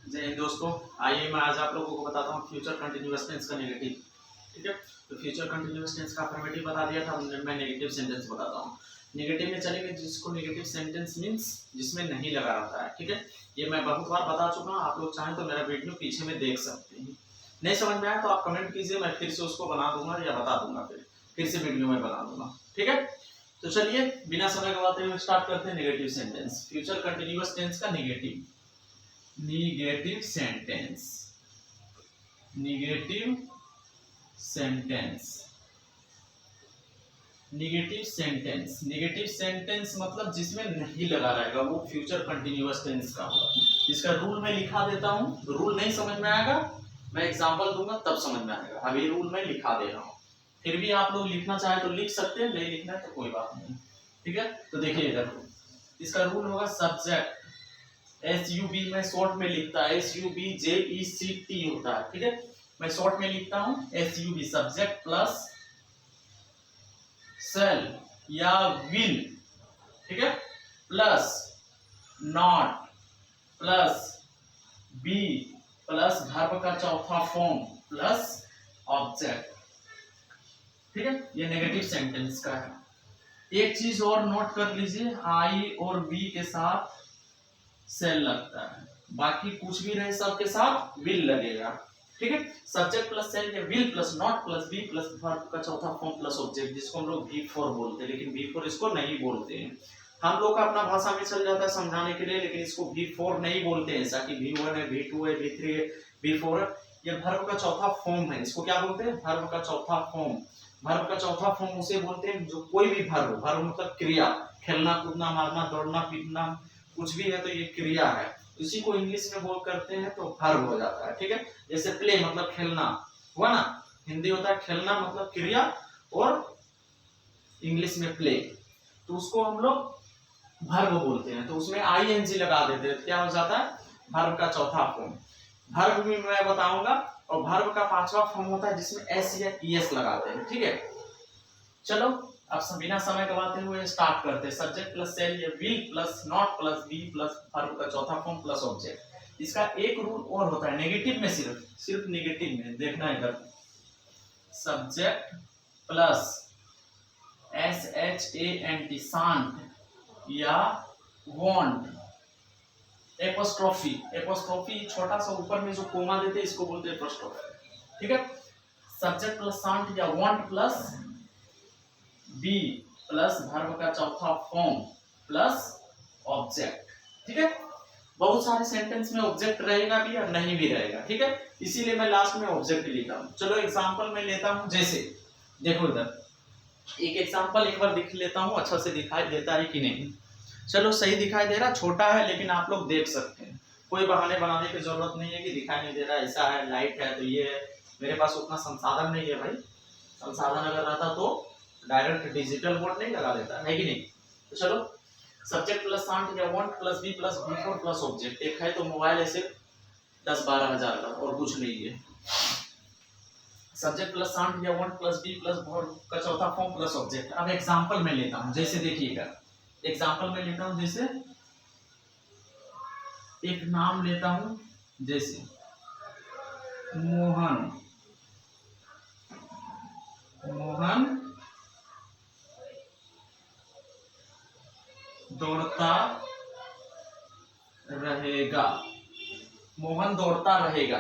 जय हिंद दोस्तों। आइए मैं आज आप लोगों को बताता हूँ फ्यूचर कंटिन्यूअस टेंस का नेगेटिव। ठीक है, तो फ्यूचर कंटिन्यूअस टेंस का अफर्मेटिव बता दिया था, मैं नेगेटिव सेंटेंस बताता हूँ। नेगेटिव में चलेंगे जिसको नेगेटिव सेंटेंस मींस जिसमें नहीं लगा रहता है। ठीक है, ये मैं बहुत बार बता चुका हूँ, आप लोग चाहें तो मेरा वीडियो पीछे में देख सकते हैं। नहीं समझ में आया तो आप कमेंट कीजिए, मैं फिर से उसको बना दूंगा या बता दूंगा, फिर से वीडियो में बना दूंगा। ठीक है, तो चलिए बिना समय गवाते हुए स्टार्ट करते हैं negative sentence. Future continuous tense का negative sentence. Negative sentence, negative sentence, negative sentence मतलब जिसमें नहीं लगा रहेगा वो फ्यूचर कंटिन्यूअस टेंस का होगा। इसका रूल मैं लिखा देता हूं, रूल नहीं समझ में आएगा मैं एग्जांपल दूंगा तब समझ में आएगा। अभी रूल मैं लिखा दे रहा हूं, फिर भी आप लोग लिखना चाहे तो लिख सकते हैं, नहीं लिखना है तो कोई बात नहीं। ठीक है, तो देखिए इधर इसका रूल होगा सब्जेक्ट, SUB में शॉर्ट में लिखता है, SUBJECT होता है। ठीक है, मैं शॉर्ट में लिखता हूं SUB, सब्जेक्ट प्लस सेल या विल, ठीक है, plus not plus be plus verb का चौथा फॉर्म प्लस ऑब्जेक्ट। ठीक है, ये नेगेटिव सेंटेंस का है। एक चीज और नोट कर लीजिए, आई और बी के साथ सेल लगता है, बाकी कुछ भी रहे सबके साथ विल लगेगा। ठीक है, सब्जेक्ट प्लस सेल या will plus not plus be plus verb का चौथा फॉर्म प्लस ऑब्जेक्ट, जिसको हम लोग V4 बोलते हैं, लेकिन V4 इसको नहीं बोलते हैं। हम लोग का अपना भाषा में चल जाता है समझाने के लिए, लेकिन इसको V4 नहीं बोलते हैं। ऐसा कि V1 है, V2 है, V3 है, V4 है। ये वर्ब का चौथा फॉर्म है, इसको क्या बोलते हैं? वर्ब का चौथा फॉर्म। वर्ब का चौथा फॉर्म उसे बोलते हैं जो कोई भी वर्ब, वर्ब मतलब क्रिया, खेलना कूदना मारना दौड़ना पीटना कुछ भी है तो ये क्रिया है, इसी को इंग्लिश में बोल करते हैं तो वर्ब हो जाता है। ठीक है, जैसे प्ले मतलब खेलना हुआ ना, हिंदी होता है खेलना मतलब क्रिया और इंग्लिश में प्ले, तो उसको हम लोग वर्ब बोलते हैं। तो उसमें ING लगा देते हैं, क्या हो जाता है? वर्ब का चौथा फॉर्म। वर्ब भी मैं बताऊंगा, और वर्ब का पांचवा फॉर्म होता है जिसमें S या ES लगाते हैं। ठीक है, चलो अब बिना समय गवाते हुए स्टार्ट करते हैं। सब्जेक्ट प्लस सेल या will plus not plus be plus verb का चौथा फॉर्म प्लस ऑब्जेक्ट। इसका एक रूल और होता है नेगेटिव में, सिर्फ नेगेटिव में देखना है इधर, सब्जेक्ट प्लस SHANT शांत या वांट, एपोस्ट्रोफी, एपोस्ट्रोफी छोटा सा ऊपर में जो कोमा देते हैं इसको बोलते हैं एपोस्ट्रोफी। ठीक है, सब्जेक्ट प्लस शांत या want plus be plus verb का चौथा फॉर्म प्लस ऑब्जेक्ट। ठीक है, बहुत सारे सेंटेंस में ऑब्जेक्ट रहेगा भी और नहीं भी रहेगा। ठीक है, इसीलिए मैं लास्ट में ऑब्जेक्ट लिखा हूं। चलो एग्जांपल में लेता हूं, जैसे देखो इधर एक एग्जांपल एक बार दिख लेता हूं, अच्छा से दिखाई देता है कि नहीं। चलो सही दिखाई दे रहा, छोटा है लेकिन आप लोग देख सकते हैं, कोई बहाने बनाने की जरूरत नहीं है कि दिखाई नहीं दे रहा, ऐसा है लाइट है तो ये है। मेरे पास उतना संसाधन नहीं है भाई, संसाधन अगर रहता तो डायरेक्ट डिजिटल बोर्ड नहीं लगा देता है कि नहीं। तो चलो सब्जेक्ट प्लस शांत या want plus be plus V4 plus object, एक है तो मोबाइल ऐसे 10-12 हजार का और कुछ नहीं है। सब्जेक्ट प्लस शांत या want plus be plus verb का चौथा फॉर्म प्लस ऑब्जेक्ट। अब एग्जांपल में लेता हूं, जैसे देखिएगा एग्जांपल में लेता हूं, जैसे एक नाम लेता हूं, जैसे मोहन, मोहन दौड़ता रहेगा, मोहन दौड़ता रहेगा,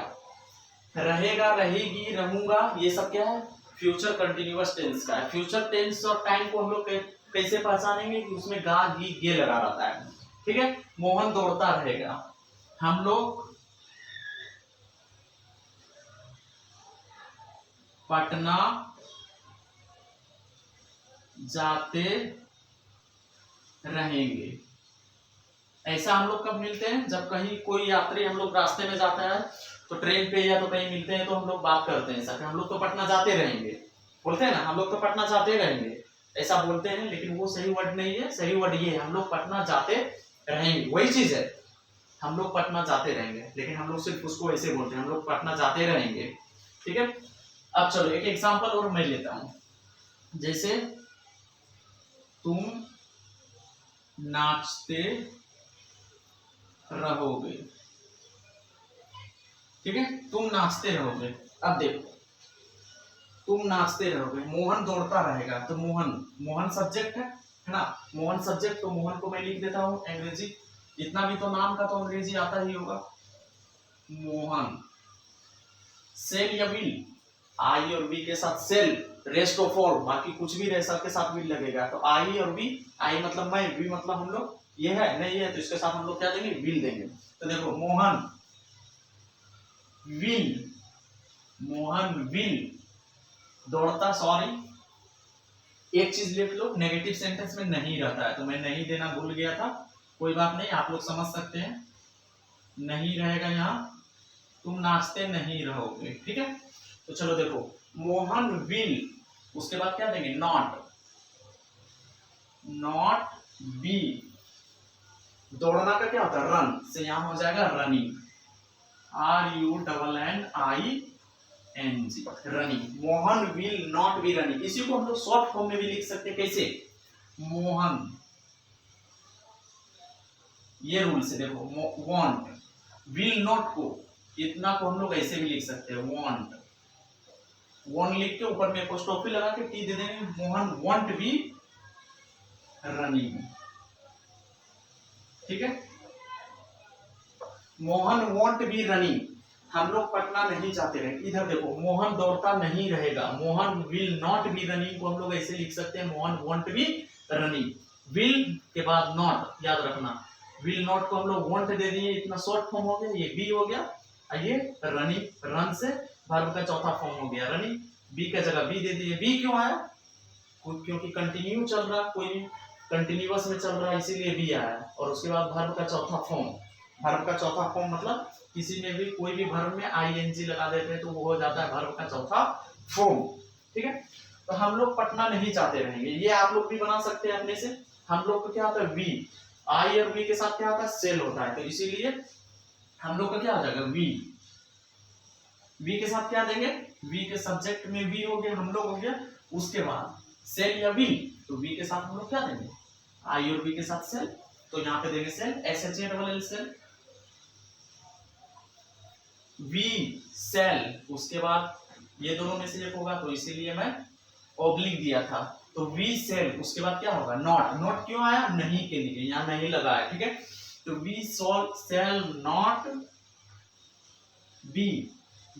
रहेगा रहेगी रहूंगा, ये सब क्या है? फ्यूचर कंटिन्यूअस टेंस का है। फ्यूचर टेंस और टाइम को हम लोग कैसे पहचानेंगे कि उसमें गा गी गे लगा रहता है। ठीक है, मोहन दौड़ता रहेगा, हम लोग पटना जाते रहेंगे। ऐसा हम लोग कब मिलते हैं? जब कहीं कोई यात्री हम लोग रास्ते में जाता है तो ट्रेन पे या तो कहीं मिलते हैं तो हम लोग बात करते हैं, ऐसा हम लोग तो पटना जाते रहेंगे बोलते हैं ना, हम लोग तो पटना जाते रहेंगे ऐसा बोलते हैं, लेकिन वो सही वर्ड नहीं है। सही वर्ड ये है, हम लोग पटना जाते रहेंगे, वही चीज है, हम लोग पटना जाते रहेंगे, लेकिन हम लोग सिर्फ उसको ऐसे बोलते हैं, हम लोग पटना जाते रहेंगे। ठीक है, अब चलो एक एग्जांपल और मैं लेता हूं, जैसे तुम नाचते रहोगे, ठीक है, तुम नाचते रहोगे। अब देखो, तुम नाचते रहोगे, मोहन दौड़ता रहेगा, तो मोहन, मोहन सब्जेक्ट है ना, मोहन सब्जेक्ट, तो मोहन को मैं लिख देता हूँ अंग्रेजी, इतना भी तो नाम का तो अंग्रेजी आता ही होगा, मोहन। सेल या विल, आई और बी के साथ सेल, रेस्ट ऑफ ऑल, बाकी कुछ भी रहे सबके साथ विल लगेगा, तो आई और बी, आई मतलब मैं, बी मतलब हम लोग, ये है नहीं है, तो इसके साथ हम लोग क्या देंगे, विल देंगे। तो देखो मोहन विल, मोहन विल दौड़ता, सॉरी एक चीज लिख लो, नेगेटिव सेंटेंस में नहीं रहता है, तो मैं नहीं देना भूल गया था, कोई बात नहीं, आप लोग समझ सकते हैं, नहीं रहेगा यहाँ, तुम नाचते नहीं रहोगे, ठीक है। तो चलो देखो, मोहन विल, उसके बाद क्या देंगे, नॉट, नॉट बी, दौड़ना का क्या होता है, रन, से यहां हो जाएगा running, RUNNING, running. Mohan will not be running, इसी को हम लोग शॉर्ट फॉर्म में भी लिख सकते हैं, कैसे, मोहन, ये रूल से देखो, वांट, विल नॉट को, इतना को हम लोग ऐसे भी लिख सकते हैं, वांट, वन लिख के ऊपर में अपोस्ट्रोफी लगा के टी दे देंगे, मोहन वांट बी रनिंग, ठीक है। मोहन वांट बी रनिंग, हम लोग पढ़ना नहीं चाहते रहे, इधर देखो, मोहन दौड़ता नहीं रहेगा, Mohan will not be running को हम लोग ऐसे लिख सकते हैं, Mohan want be running, will के बाद नॉट, याद रखना, विल नॉट को हम लोग वांट दे दिए, इतना शॉर्ट फॉर्म हो गया, ये बी हो गया, ये रनिंग, रन से वर्ब का चौथा फॉर्म हो गया रनिंग, बी का जगह बी दे दिए, बी क्यों आया, क्योंकि कंटिन्यू चल रहा, कोई भी कंटिन्यूअस में चल रहा है, इसीलिए बी आया, और उसके बाद वर्ब का चौथा फॉर्म, वर्ब का चौथा फॉर्म मतलब किसी में भी कोई भी वर्ब में आईएनजी लगा देते हैं तो वो हो जाता है वर्ब का चौथा फॉर्म, ठीक है। तो हम लोग पढ़ना नहीं चाहते रहेंगे, ये आप लोग भी बना सकते हैं अपने से, हम लोग को क्या होता है, वी, आई और वी के साथ क्या होता है, सेल होता है, तो इसीलिए हम लोग का क्या हो जाएगा, वी, वी के साथ क्या देंगे, वी के सब्जेक्ट में वी हो गया, हम लोग हो गया, उसके बाद सेल या वी, तो वी के साथ हम लोग क्या देंगे, आई और वी के साथ सेल, तो यहाँ पे देंगे shall, SHALL shall, we shall, उसके बाद ये दोनों में से एक होगा, तो इसीलिए मैं ऑब्लिक दिया था, तो वी सेल, उसके बाद क्या होगा, नॉट, नॉट क्यों आया, नहीं के लिए, यहाँ नहीं लगा है, ठीक है, तो we shall not be,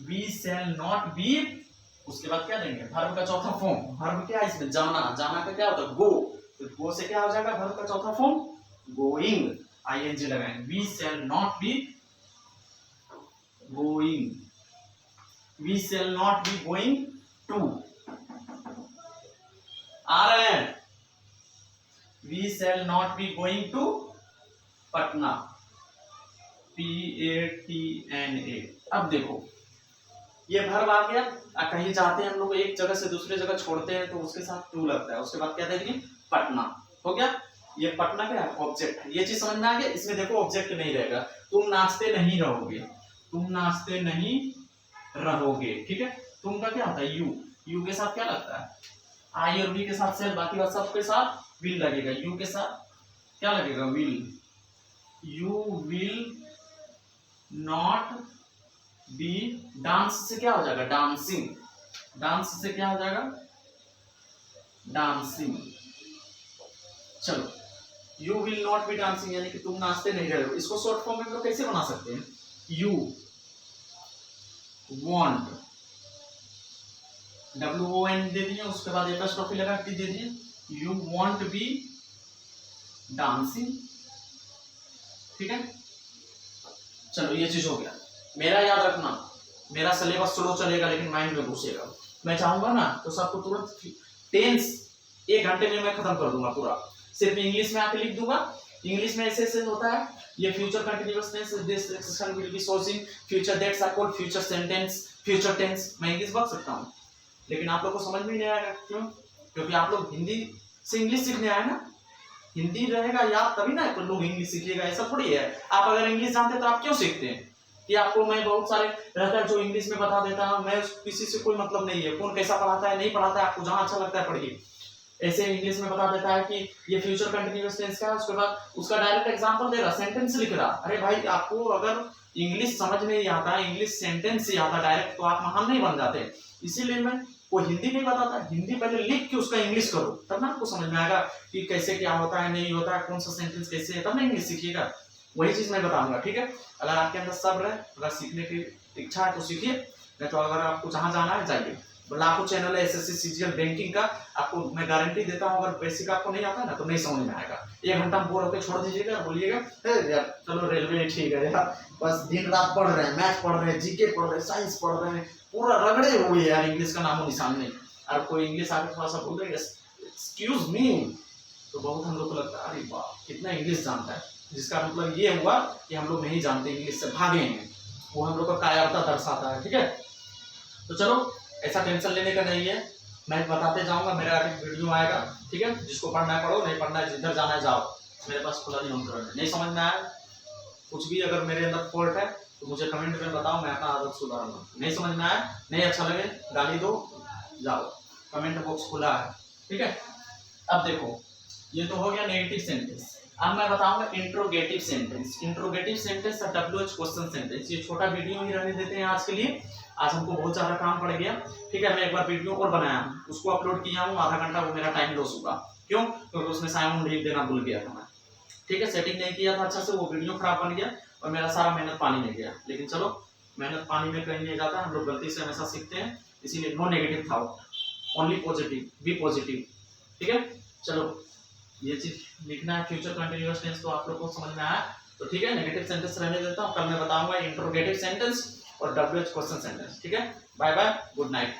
we shall not be, उसके बाद क्या देंगे, वर्ब का चौथा फॉर्म, वर्ब क्या है इसमें, जाना, जाना का क्या होता है, गो, तो गो से क्या हो जाएगा, वर्ब का चौथा फॉर्म, गोइंग, ING लगाएंगे, we shall not be going, we shall not be going to, आ रहे हैं, we shall not be going to Patna, PATNA। अब देखो ये वर्ब आ गया, कहीं जाते हैं हम लोग एक जगह से दूसरे जगह छोड़ते हैं तो उसके साथ टू लगता है, उसके बाद क्या देंगे, पटना, हो गया, ये पटना क्या है, ऑब्जेक्ट है, ये चीज समझ में आ गया, इसमें देखो ऑब्जेक्ट नहीं रहेगा, तुम नाचते नहीं रहोगे, तुम नाचते नहीं रहोगे, ठीक है, तुम का क्या होता है, यू, यू के साथ क्या लगता है, आई और बी के साथ सेल, बाकी बात सबके साथ विल लगेगा, यू के साथ क्या लगेगा, will, you will not be, dance से क्या हो जाएगा, डांसिंग, डांस से क्या हो जाएगा, डांसिंग, चलो, you will not be dancing यानी कि तुम नाचते नहीं रहे हो, इसको शॉर्ट फॉर्म में हम लोग कैसे बना सकते हैं, यू वॉन्ट, WON दे दिए, उसके बाद एपोस्ट्रोफी लगा के दे दिए, यू वॉन्ट बी डांसिंग, ठीक है, चलो ये चीज हो गया, मेरा याद रखना, मेरा सिलेबस स्लो चलेगा लेकिन माइंड में घुसेगा, मैं चाहूंगा ना तो सबको तुरंत टेंस 1 घंटे में मैं खत्म कर दूंगा पूरा, सिर्फ इंग्लिश में आके लिख दूंगा, इंग्लिश में ऐसे होता है, ये future continuous tense, this expression will be using future that's are called future sentence, future tense, मैं इंग्लिश बोल सकता हूं, लेकिन आप लोग को समझ में नहीं आएगा, क्यों, क्योंकि आप लोग हिंदी से इंग्लिश सीखने आए ना, हिंदी रहेगा याद तभी ना तो लोग इंग्लिश सीखिएगा, ऐसा थोड़ी है, आप अगर इंग्लिश जानते हैं तो आप क्यों सीखते हैं, कि आपको मैं बहुत सारे रहता है जो इंग्लिश में बता देता हूं, मैं किसी से कोई मतलब नहीं है, कौन कैसा पढ़ाता है नहीं पढ़ाता है, आपको जहां अच्छा लगता है पढ़िए, ऐसे इंग्लिश में बता देता है कि ये फ्यूचर कंटिन्यूअस टेंस का है, उसके बाद उसका डायरेक्ट एग्जांपल दे रहा, सेंटेंस लिख रहा। अरे भाई आपको अगर इंग्लिश समझ नहीं आता है, इंग्लिश सेंटेंस ही आता डायरेक्ट, तो आप महान नहीं बन जाते। इसीलिए मैं कोई हिंदी नहीं बताता, हिंदी पहले लिख के उसका इंग्लिश करो, तब ना आपको समझ में आएगा कि कैसे क्या होता है नहीं होता है, कौन सा सेंटेंस कैसे है, तब ना इंग्लिश सीखिएगा। वही चीज मैं बताऊंगा, ठीक है। अगर आपके अंदर सब्र है, अगर सीखने की इच्छा है तो सीखिए, नहीं तो अगर आपको जहां जाना है जाइए। लाखों चैनल है एसएससी सीजीएल बैंकिंग का, आपको मैं गारंटी देता हूँ, अगर बेसिक आपको नहीं आता ना तो नहीं समझ में आएगा। 1 घंटा बोर होकर छोड़ दीजिएगा, बोलिएगा यार चलो रेलवे ठीक है यार, बस दिन रात पढ़ रहे हैं, मैथ पढ़ रहे हैं, जीके पढ़ रहे हैं, साइंस पढ़ रहे हैं, पूरा रगड़े हुए यार, इंग्लिश का नामो निशान नहीं। और कोई इंग्लिश आके थोड़ा सा बोल रहे एक्सक्यूज मी, तो बहुत हम लोग को लगता है अरे वाह कितना इंग्लिश जानता है, जिसका मतलब ये हुआ कि हम लोग नहीं जानते, इंग्लिश से भागे हैं, वो हम लोग का कायरता दर्शाता है, ठीक है। तो चलो ऐसा टेंशन लेने का नहीं है, मैं बताते जाऊंगा, मेरा एक वीडियो आएगा, ठीक है। जिसको पढ़ना है पढ़ो, नहीं पढ़ना है जिधर जाना है जाओ, मेरे पास खुला नहीं होता है। नहीं समझ में आया कुछ भी, अगर मेरे अंदर फॉल्ट है तो मुझे कमेंट में बताओ, मैं अपना आदत सुधारूंगा। नहीं समझ में आया, नहीं अच्छा लगे गाली दो, जाओ, कमेंट बॉक्स खुला है, ठीक है। अब देखो ये तो हो गया नेगेटिव सेंटेंस, अब मैं बताऊंगा इंट्रोगेटिव सेंटेंस। इंट्रोगेटिव सेंटेंस और WH क्वेश्चन सेंटेंस, ये छोटा वीडियो ही रहने देते हैं आज के लिए, आज हमको बहुत ज्यादा काम पड़ गया, ठीक है। मैं एक बार वीडियो और बनाया हूँ, उसको अपलोड किया हूँ, आधा घंटा वो मेरा टाइम लॉस हुआ, क्यों? क्योंकि उसमें साउंड लीक देना भूल गया था मैं, ठीक है, सेटिंग नहीं किया था अच्छा से, वो वीडियो खराब बन गया और मेरा सारा मेहनत पानी में गया। लेकिन चलो मेहनत पानी में कहीं नहीं जाता, हम लोग गलती से हमेशा सीखते हैं, इसीलिए no negative thought, only positive, be positive, ठीक है। चलो ये चीज लिखना है, फ्यूचर कंटिन्यूअस टेंस तो आप लोग को समझ में आया, तो ठीक है। नेगेटिव सेंटेंस रहने देता हूँ, कल मैं बताऊंगा इंट्रोगेटिव सेंटेंस और WH क्वेश्चन सेंटेंस, ठीक है। Bye bye, good night.